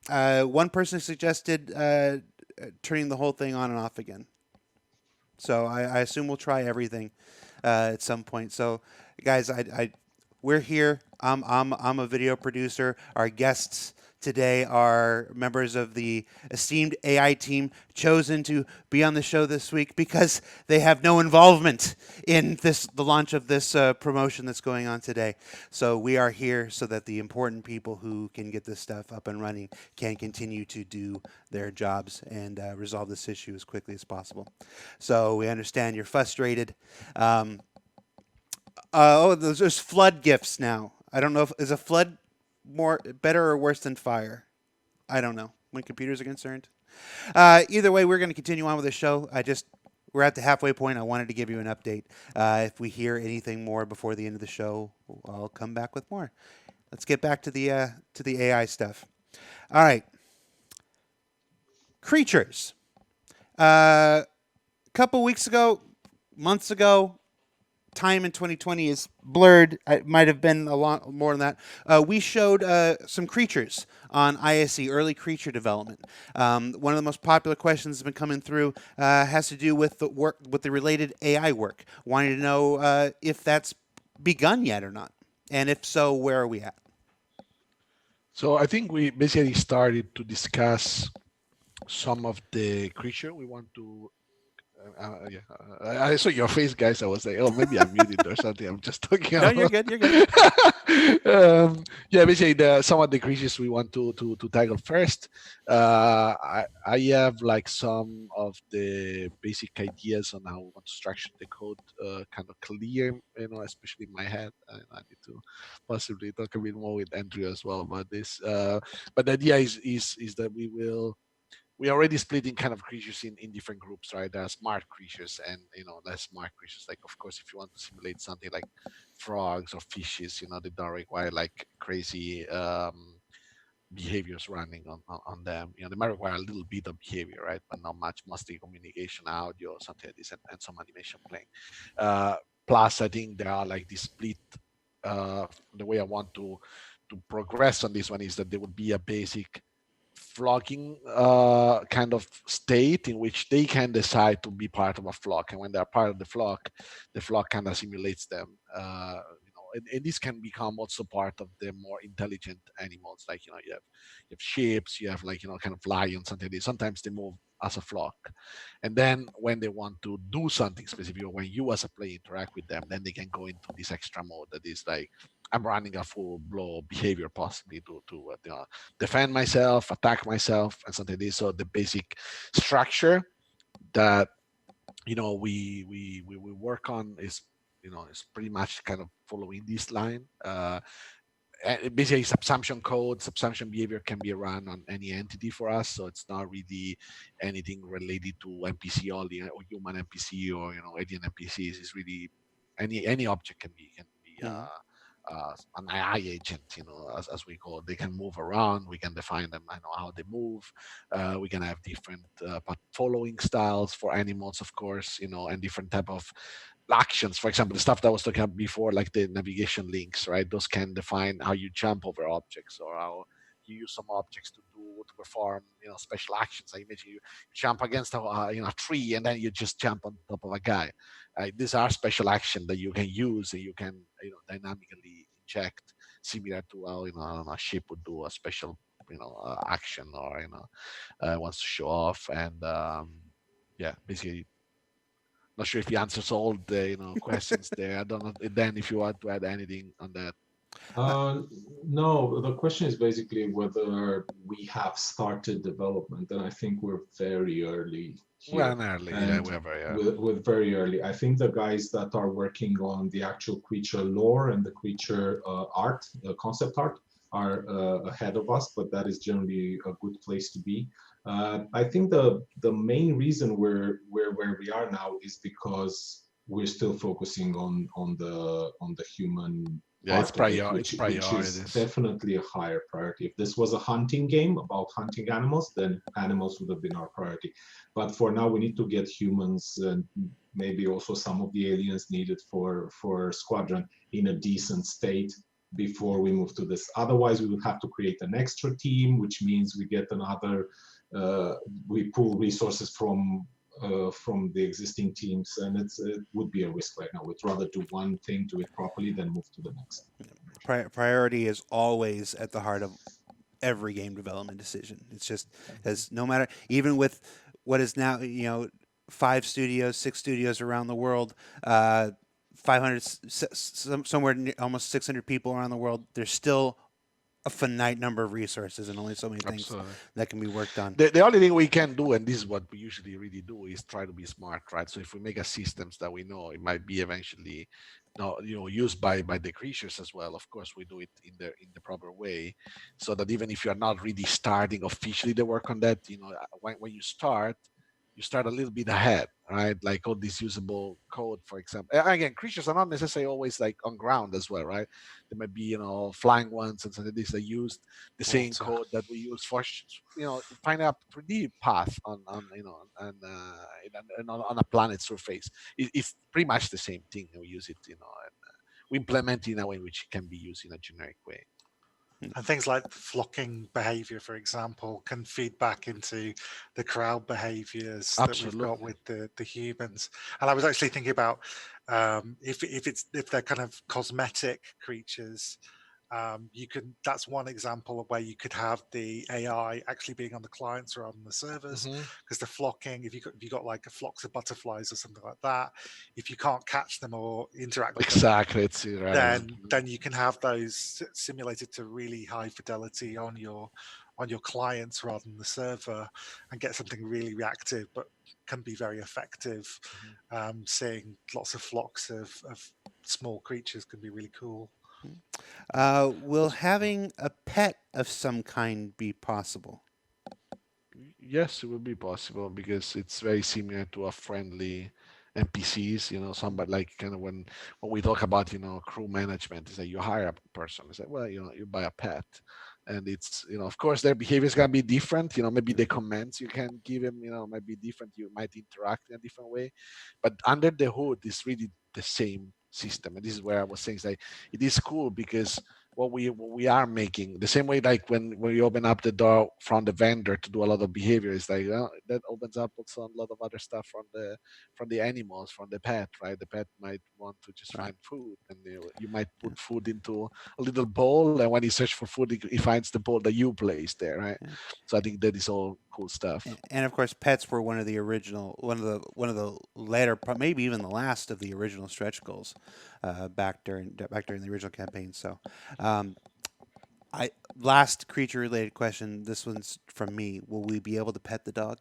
one person suggested turning the whole thing on and off again. So I assume we'll try everything at some point. So, guys, we're here. I'm a video producer. Our guests today are members of the esteemed AI team chosen to be on the show this week because they have no involvement in the launch of this promotion that's going on today. So we are here so that the important people who can get this stuff up and running can continue to do their jobs and resolve this issue as quickly as possible. So we understand you're frustrated. There's flood gifts now. I don't know is a flood better or worse than fire? I don't know when computers are concerned. Either way, we're going to continue on with the show. We're at the halfway point. I wanted to give you an update. If we hear anything more before the end of the show, I'll come back with more. Let's get back to the AI stuff. All right, creatures. A couple weeks ago, months ago. Time in 2020 is blurred. It might have been a lot more than that. We showed some creatures on ISE, early creature development. One of the most popular questions that's been coming through has to do with the related AI work. Wanting to know if that's begun yet or not, and if so, where are we at? So I think we basically started to discuss some of the creature we want to. I saw your face, guys. I was like, oh, maybe I'm muted or something. I'm just talking. No, you're good. You're good. Basically, some of the creatures we want to tackle first. I have like some of the basic ideas on how we want to structure the code, kind of clear, especially in my head. I need to possibly talk a bit more with Andrew as well about this. But the idea is that we're already splitting kind of creatures in different groups, right? There are smart creatures and less smart creatures. Like, of course, if you want to simulate something like frogs or fishes, they don't require like crazy behaviors running on them. They might require a little bit of behavior, right? But not much, mostly communication, audio, something like this, and some animation playing. Plus, I think there are like this split. The way I want to progress on this one is that there would be a basic flocking kind of state in which they can decide to be part of a flock, and when they're part of the flock kind of simulates them. And this can become also part of the more intelligent animals, like you have sheep, you have like kind of lions, something like this. Sometimes they move as a flock, and then when they want to do something specific, or when you as a player interact with them, then they can go into this extra mode that is like I'm running a full blow behavior possibly to defend myself, attack myself, and something like this. So the basic structure that we work on is is pretty much kind of following this line. Basically, subsumption code, subsumption behavior can be run on any entity for us, so it's not really anything related to NPC only or human NPC or alien NPCs. It's really any object can be an AI agent, as we call it. They can move around. We can define them. I know how they move. We can have different following styles for animals, of course, and different type of actions. For example, the stuff that I was talking about before, like the navigation links, right? Those can define how you jump over objects or how you use some objects to perform, special actions. I imagine you jump against a tree and then you just jump on top of a guy. These are special actions that you can use and you can, dynamically inject, similar to how, I don't know, a ship would do a special, action or wants to show off. And yeah, basically. Not sure if he answers all the questions there. I don't know, Dan, if you want to add anything on that. No, the question is basically whether we have started development, and I think we're very early here. Well, early, yeah, we're very early. We're very early. I think the guys that are working on the actual creature lore and the creature art, concept art, are ahead of us, but that is generally a good place to be. I think the main reason we're where we are now is because we're still focusing on the human. Yeah, it's priority. Which is definitely a higher priority. If this was a hunting game about hunting animals, then animals would have been our priority. But for now, we need to get humans and maybe also some of the aliens needed for Squadron in a decent state before we move to this. Otherwise, we would have to create an extra team, which means we get another. We pull resources from the existing teams, and it would be a risk right now. We'd rather do one thing, do it properly, than move to the next. Priority is always at the heart of every game development decision. It's just as no matter, even with what is now 5 studios, 6 studios around the world, 500 somewhere almost 600 people around the world, there's still a finite number of resources and only so many things that can be worked on. The only thing we can do, and this is what we usually really do, is try to be smart, right? So if we make a systems that we know it might be eventually used by the creatures as well, of course we do it in the proper way, so that even if you're not really starting officially the work on that, when you start a little bit ahead, right? Like all this usable code, for example. Again, creatures are not necessarily always like on ground as well, right? There might be, flying ones and something like this that use the same code that we use for, finding a 3D path on a planet's surface. It's pretty much the same thing. We use it, and we implement it in a way which can be used in a generic way. And things like flocking behavior, for example, can feed back into the crowd behaviors that we've got with the humans. And I was actually thinking about if they're kind of cosmetic creatures, that's one example of where you could have the AI actually being on the clients rather than the servers, because the flocking, if you got like a flocks of butterflies or something like that, if you can't catch them or interact with them, then you can have those simulated to really high fidelity on your clients rather than the server, and get something really reactive but can be very effective. Seeing lots of flocks of small creatures can be really cool. Will having a pet of some kind be possible? Yes, it will be possible because it's very similar to a friendly NPCs. Somebody like kind of when we talk about crew management, is that you hire a person. It's like, well, you buy a pet, and it's of course their behavior is gonna be different. Maybe the commands you can give them might be different. You might interact in a different way, but under the hood is really the same system. And this is where I was saying, like, it is cool because what we are making the same way, like when you open up the door from the vendor to do a lot of behavior, is like that opens up also a lot of other stuff from the animals, from the pet, right? The pet might want to just find food, and you might put food into a little bowl, and when he searches for food, he finds the bowl that you placed there, right? So I think that is all cool stuff. And of course, pets were one of the later, maybe even the last of the original stretch goals back during the original campaign. So, last creature related question. This one's from me. Will we be able to pet the dog?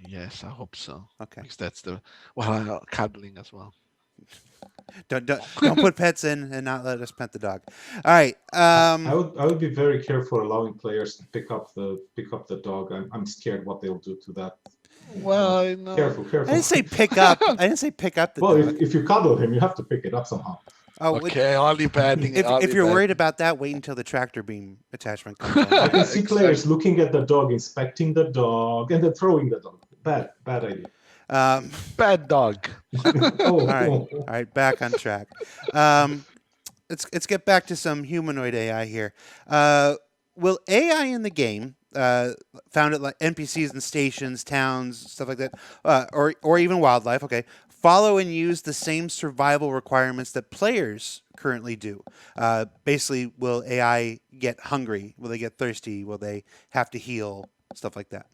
Yes, I hope so. Okay. Because that's cuddling as well. Don't put pets in and not let us pet the dog. All right. I would be very careful allowing players to pick up the dog. I'm scared what they'll do to that. Well, no. Careful. I didn't say pick up. I didn't say pick up the Well, dog. if you cuddle him, you have to pick it up somehow. Oh, okay, only petting. If you're worried about that, wait until the tractor beam attachment comes on. I can see players looking at the dog, inspecting the dog, and then throwing the dog. Bad idea. Bad dog. All right, back on track. Let's get back to some humanoid AI here. Will AI in the game, found at like NPCs and stations, towns, stuff like that, or even wildlife, okay, follow and use the same survival requirements that players currently do? Basically, will AI get hungry? Will they get thirsty? Will they have to heal? Stuff like that.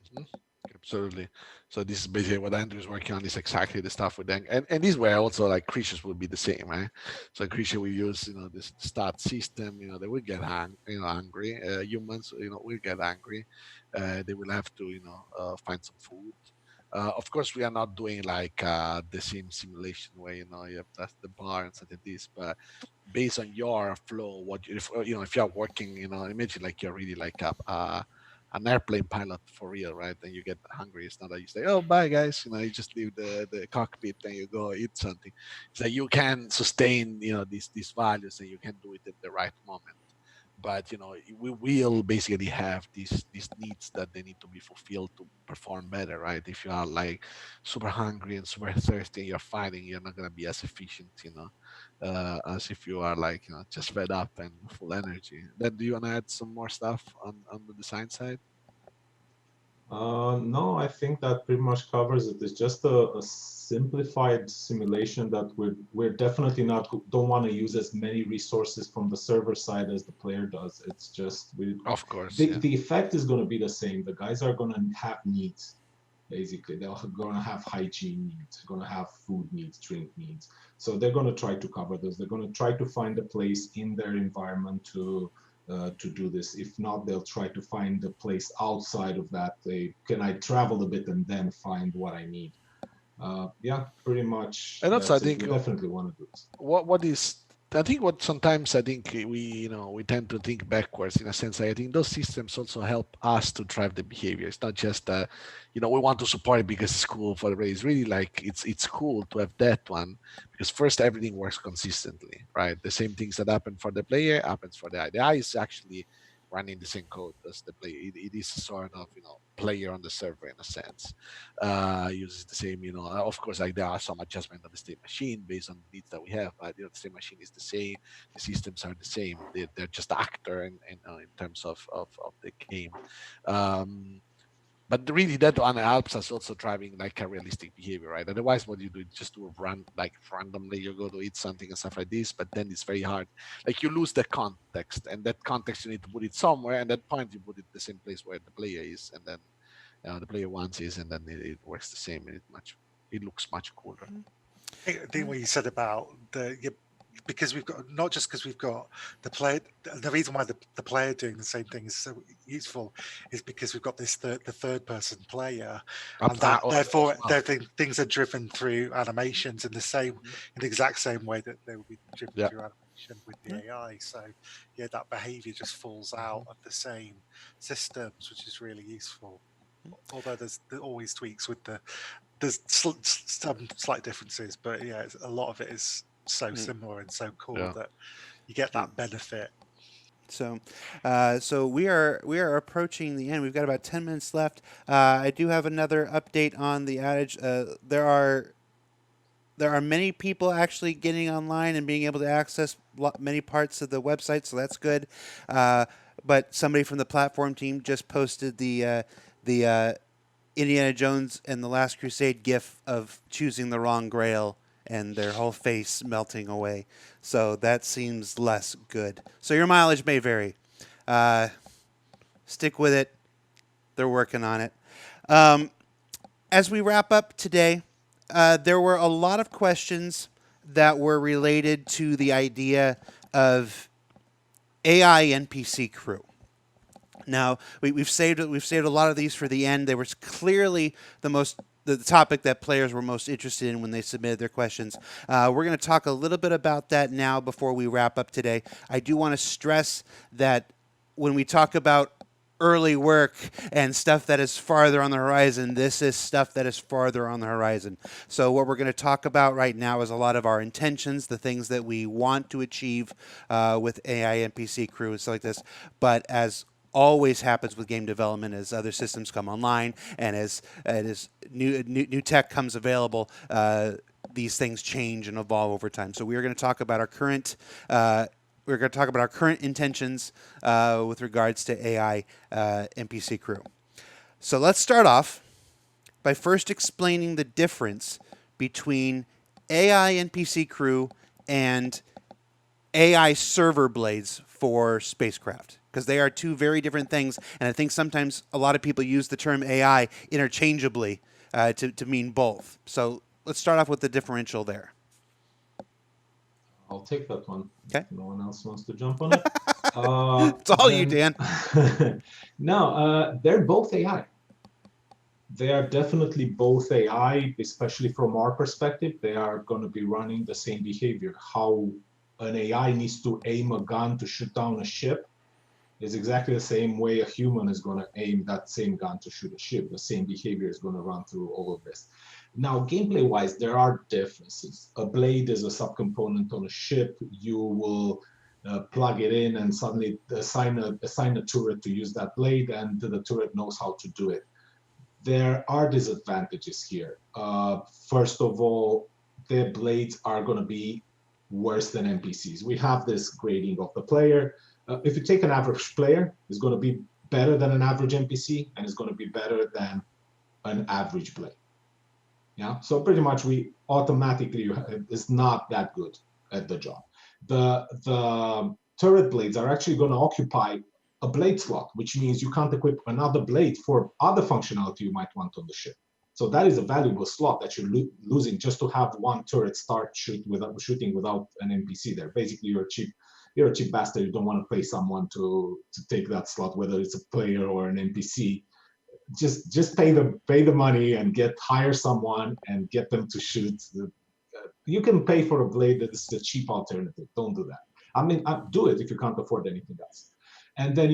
Absolutely. So this is basically what Andrew is working on. Is exactly the stuff with them, and this way also like creatures will be the same, right? So a creature will use this stat system. They will get hungry. Humans will get angry. They will have to find some food. Of course, we are not doing like the same simulation where you have the bar and such like this, but based on your flow, if you're working, imagine like you're really like an airplane pilot for real, right? And you get hungry. It's not that you say, "Oh, bye, guys." You just leave the cockpit and you go eat something. It's like you can sustain, these values, and you can do it at the right moment. But we will basically have these needs that they need to be fulfilled to perform better, right? If you are like super hungry and super thirsty and you're fighting, you're not gonna be as efficient, as if you are like just fed up and full energy. Then do you wanna add some more stuff on the design side? No, I think that pretty much covers it. It's just a simplified simulation that we're definitely don't want to use as many resources from the server side as the player does. It's just Of course, the effect is going to be the same. The guys are going to have needs. Basically, they're going to have hygiene needs, going to have food needs, drink needs. So they're going to try to cover those. They're going to try to find a place in their environment to do this. If not, they'll try to find a place outside of that. Can I travel a bit and then find what I need? Yeah, pretty much. And also, I think we definitely want to do this. I think what sometimes I think we tend to think backwards in a sense. I think those systems also help us to drive the behavior. It's not just we want to support it because it's cool for the race. Really, like it's cool to have that one because first everything works consistently, right? The same things that happen for the player happens for the AI. The AI is actually running the same code as the player. It is sort of player on the server in a sense. Uses the same of course like there are some adjustment of the state machine based on the needs that we have, but the state machine is the same, the systems are the same, they're just actor in terms of the game. But really that one helps us also driving like a realistic behavior, right? Otherwise what you do is just to run like randomly, you go to eat something and stuff like this, but then it's very hard. Like you lose the context, and that context you need to put it somewhere, and that point you put it the same place where the player is, and then the player wants is, and then it works the same, and it looks much cooler. I think what you said about because we've got not just because we've got the player. The reason why the player doing the same thing is so useful is because we've got the third person player, and that therefore things are driven through animations in the exact same way that they will be driven through animation with the AI. So yeah, that behavior just falls out of the same systems, which is really useful. Although there's always tweaks with there's some slight differences, but yeah, a lot of it is so similar and so cool that you get that benefit. So, we are approaching the end. We've got about 10 minutes left. I do have another update on the Outage. There are many people actually getting online and being able to access many parts of the website, so that's good. But somebody from the platform team just posted the Indiana Jones and the Last Crusade gif of choosing the wrong grail and their whole face melting away. So that seems less good. So your mileage may vary. Stick with it. They're working on it. As we wrap up today, there were a lot of questions that were related to the idea of AI NPC crew. Now we've saved a lot of these for the end. They were clearly the topic that players were most interested in when they submitted their questions. We're going to talk a little bit about that now before we wrap up today. I do want to stress that when we talk about early work and stuff that is farther on the horizon, this is stuff that is farther on the horizon. So what we're going to talk about right now is a lot of our intentions, the things that we want to achieve with AI NPC crew and stuff like this. But as always happens with game development, as other systems come online and as new tech comes available, these things change and evolve over time. So we are going to talk about our current intentions with regards to AI NPC crew. So let's start off by first explaining the difference between AI NPC crew and AI server blades for spacecraft, because they are two very different things, and I think sometimes a lot of people use the term AI interchangeably to mean both. So let's start off with the differential there. I'll take that one. Okay. No one else wants to jump on it. It's all you, Dan. No, they're both AI. They are definitely both AI, especially from our perspective. They are going to be running the same behavior. How an AI needs to aim a gun to shoot down a ship is exactly the same way a human is going to aim that same gun to shoot a ship. The same behavior is going to run through all of this. Now, gameplay-wise, there are differences. A blade is a subcomponent on a ship. You will plug it in and suddenly assign a turret to use that blade, and the turret knows how to do it. There are disadvantages here. First of all, the blades are going to be worse than NPCs. We have this grading of the player. If you take an average player, it's going to be better than an average NPC, and it's going to be better than an average blade. Yeah, so pretty much we automatically is not that good at the job. The turret blades are actually going to occupy a blade slot, which means you can't equip another blade for other functionality you might want on the ship. So that is a valuable slot that you're losing just to have one turret start shooting without an NPC there. Basically, you're a cheap bastard. You don't want to pay someone to take that slot, whether it's a player or an NPC. Just pay the money and hire someone and get them to shoot. You can pay for a blade that is a cheap alternative. Don't do that. I mean, do it if you can't afford anything else. And then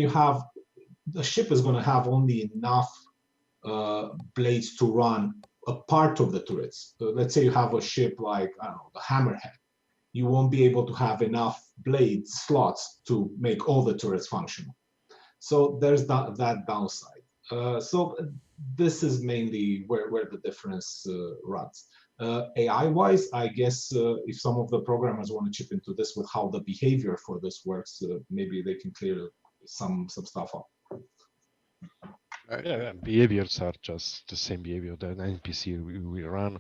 the ship is going to have only enough blades to run a part of the turrets. So let's say you have a ship like, I don't know, the Hammerhead. You won't be able to have enough blade slots to make all the turrets functional. So there's that downside. So this is mainly where the difference runs. AI-wise, I guess if some of the programmers want to chip into this with how the behavior for this works, maybe they can clear some stuff up. Yeah, behaviors are just the same behavior that an NPC will run,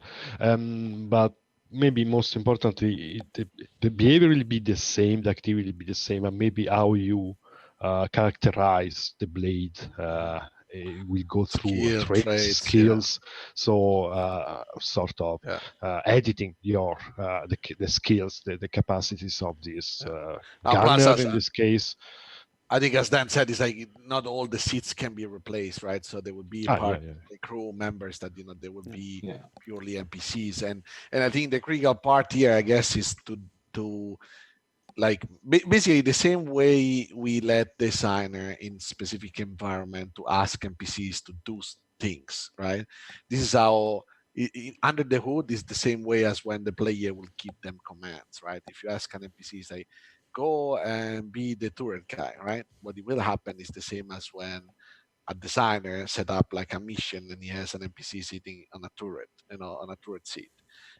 but maybe most importantly, the behavior will be the same, the activity will be the same, and maybe how you characterize the blade will go through traits, skills. Yeah. So sort of editing your the skills, the capacities of this gunner in this case. I think, as Dan said, it's like not all the seats can be replaced, right? So there would be the crew members that they would be purely NPCs, and I think the critical part here, I guess, is to like basically the same way we let designer in specific environment to ask NPCs to do things, right? This is how under the hood is the same way as when the player will give them commands, right? If you ask an NPC, say, go and be the turret guy, right? What will happen is the same as when a designer set up like a mission and he has an NPC sitting on a turret, on a turret seat.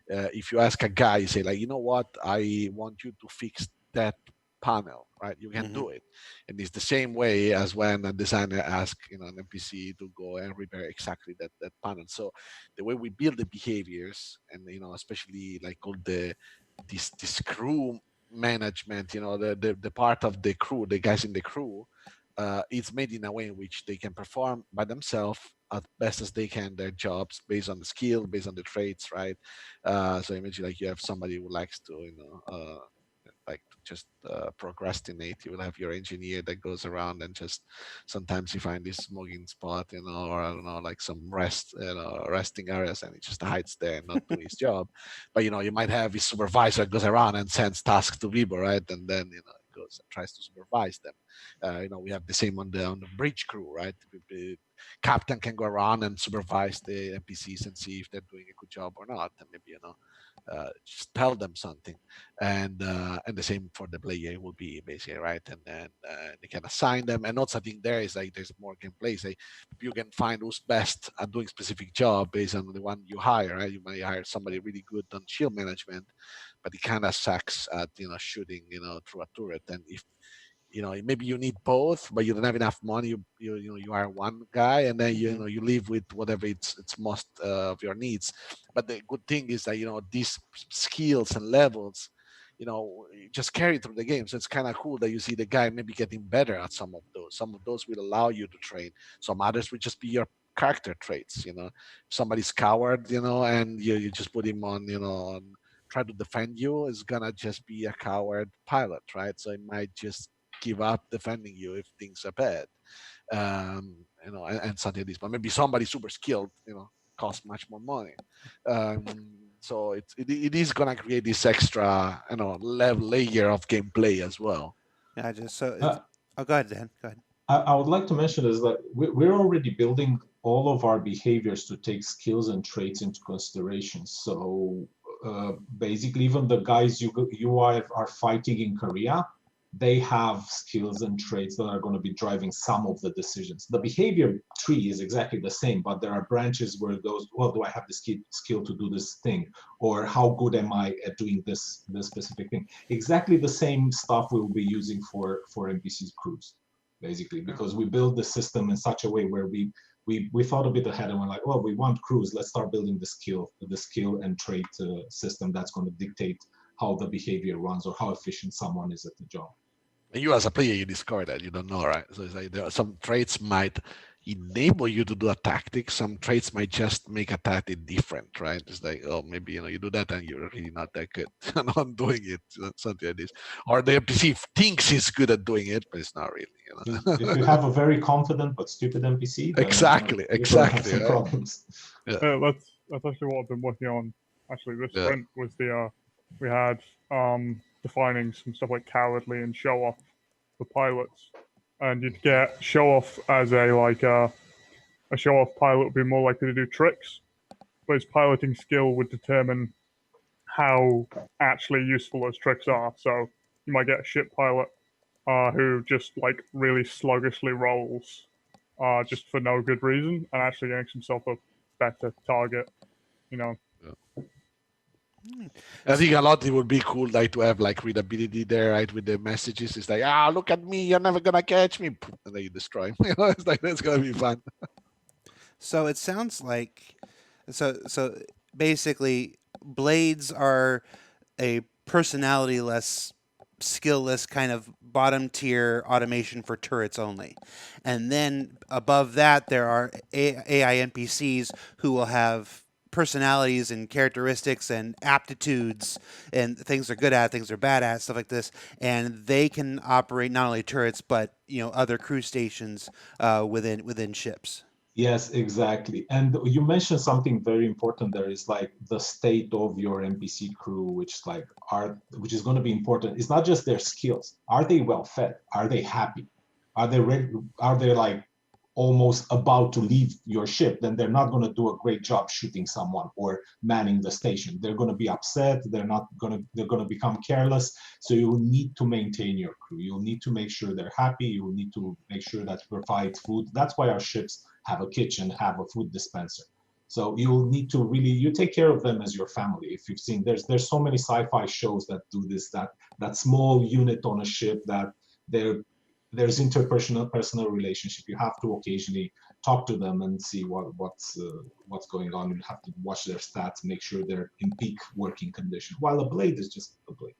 If you ask a guy, you say like, you know what, I want you to fix that panel, right? You can do it. And it's the same way as when a designer asks an NPC to go and repair exactly that panel. So the way we build the behaviors, and especially like all this crew management, the part of the crew, the guys in the crew, it's made in a way in which they can perform by themselves as best as they can their jobs based on the skill, based on the traits, right? So imagine like you have somebody who likes to, like to just procrastinate. You will have your engineer that goes around and just sometimes you find this smoking spot, or I don't know, like some resting areas, and he just hides there and not doing his job. But you might have his supervisor goes around and sends tasks to people, right? And then goes and tries to supervise them. We have the same on the bridge crew, right? The captain can go around and supervise the NPCs and see if they're doing a good job or not, and maybe just tell them something. And the same for the player will be basically, right? And then they can assign them. And also I think there's more gameplay. Say you can find who's best at doing specific job based on the one you hire, right? You might hire somebody really good on shield management, but he kind of sucks at shooting through a turret. And if maybe you need both, but you don't have enough money. You hire one guy, and then you live with whatever it's most of your needs. But the good thing is that these skills and levels, you just carry through the game. So it's kind of cool that you see the guy maybe getting better at some of those. Some of those will allow you to train. Some others will just be your character traits. Somebody's coward, and you just put him on, on try to defend you, is gonna just be a coward pilot, right? So it might just give up defending you if things are bad, and something like this. But maybe somebody super skilled, costs much more money. So it is gonna create this extra, layer of gameplay as well. Yeah, oh, go ahead, Dan. Go ahead. I would like to mention is that we're already building all of our behaviors to take skills and traits into consideration. So basically, even the guys you are fighting in Korea, they have skills and traits that are going to be driving some of the decisions. The behavior tree is exactly the same, but there are branches where it goes, well, do I have the skill to do this thing? Or how good am I at doing this specific thing? Exactly the same stuff we'll be using for NPC's crews, basically, because we build the system in such a way where we thought a bit ahead and we're like, well, we want crews, let's start building the skill and trait system that's going to dictate how the behavior runs or how efficient someone is at the job. And you as a player, you discover that you don't know, right? So it's like there are some traits might enable you to do a tactic. Some traits might just make a tactic different, right? It's like, oh, maybe you do that and you're really not that good on doing it, something like this. Or the NPC thinks he's good at doing it, but it's not really. If you have a very confident but stupid NPC, then, exactly. Have some problems. Yeah. That's actually what I've been working on. Actually, this sprint was we had defining some stuff like cowardly and show off for pilots, and you'd get show off as a show off pilot would be more likely to do tricks, but his piloting skill would determine how actually useful those tricks are. So you might get a ship pilot who just like really sluggishly rolls just for no good reason, and actually makes himself a better target. I think a lot it would be cool, like to have like readability there, right? With the messages, it's like, look at me, you're never gonna catch me, and then you destroy him. It's like that's gonna be fun. So it sounds like, so basically, blades are a personality-less, skill-less kind of bottom-tier automation for turrets only, and then above that there are AI NPCs who will have personalities and characteristics and aptitudes and things they're good at, things they're bad at, stuff like this, and they can operate not only turrets but other crew stations within ships. Yes, exactly. And you mentioned something very important there is like the state of your NPC crew, which is going to be important. It's not just their skills. Are they well fed? Are they happy? Are they ready? Are they like almost about to leave your ship? Then they're not going to do a great job shooting someone or manning the station. They're going to be upset. They're going to become careless. So you will need to maintain your crew. You'll need to make sure they're happy. You will need to make sure that you provide food. That's why our ships have a kitchen, have a food dispenser. So you'll need to you take care of them as your family. If you've seen, there's so many sci-fi shows that do this, that small unit on a ship that there's interpersonal relationship. You have to occasionally talk to them and see what's going on. You have to watch their stats, make sure they're in peak working condition. While a blade is just a blade.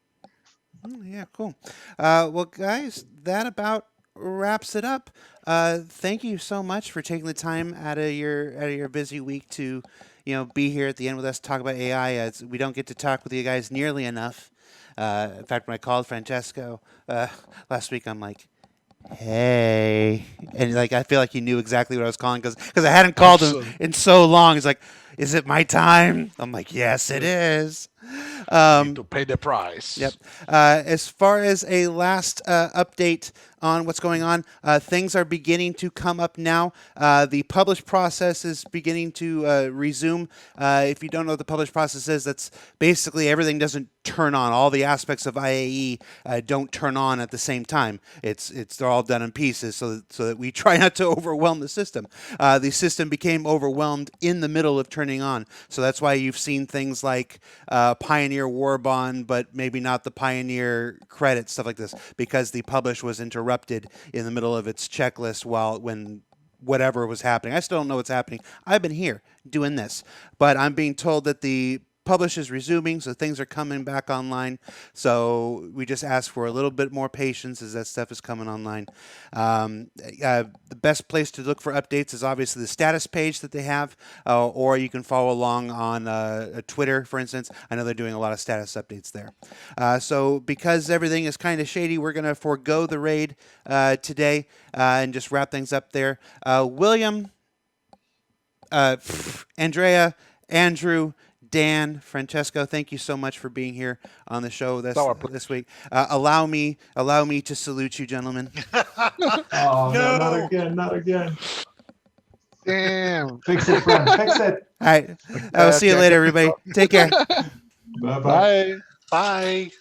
Yeah, cool. Well, guys, that about wraps it up. Thank you so much for taking the time out of your busy week to, be here at the end with us to talk about AI. We don't get to talk with you guys nearly enough. In fact, when I called Francesco last week, I'm like, "Hey," and like I feel like he knew exactly what I was calling because I hadn't called him in so long. He's like, "Is it my time?" I'm like, "Yes, it is." Need to pay the price. Yep. As far as a last update on what's going on, things are beginning to come up now. The publish process is beginning to resume. If you don't know what the publish process is, that's basically everything doesn't turn on. All the aspects of IAE don't turn on at the same time. They're all done in pieces so that we try not to overwhelm the system. The system became overwhelmed in the middle of turning on, so that's why you've seen things like Pioneer War Bond, but maybe not the Pioneer credit, stuff like this, because the publish was interrupted in the middle of its checklist when whatever was happening. I still don't know what's happening. I've been here doing this, but I'm being told that the publish is resuming, so things are coming back online. So we just ask for a little bit more patience as that stuff is coming online. The best place to look for updates is obviously the status page that they have, or you can follow along on Twitter, for instance. I know they're doing a lot of status updates there. So because everything is kind of shady, we're going to forego the raid today and just wrap things up there. William, Andrea, Andrew, Dan, Francesco, thank you so much for being here on the show this week. Allow me to salute you, gentlemen. Oh, no, not again. Damn. Fix it, friend. Fix it. All right. I'll see you later, everybody. Take care. Bye-bye. Bye. Bye.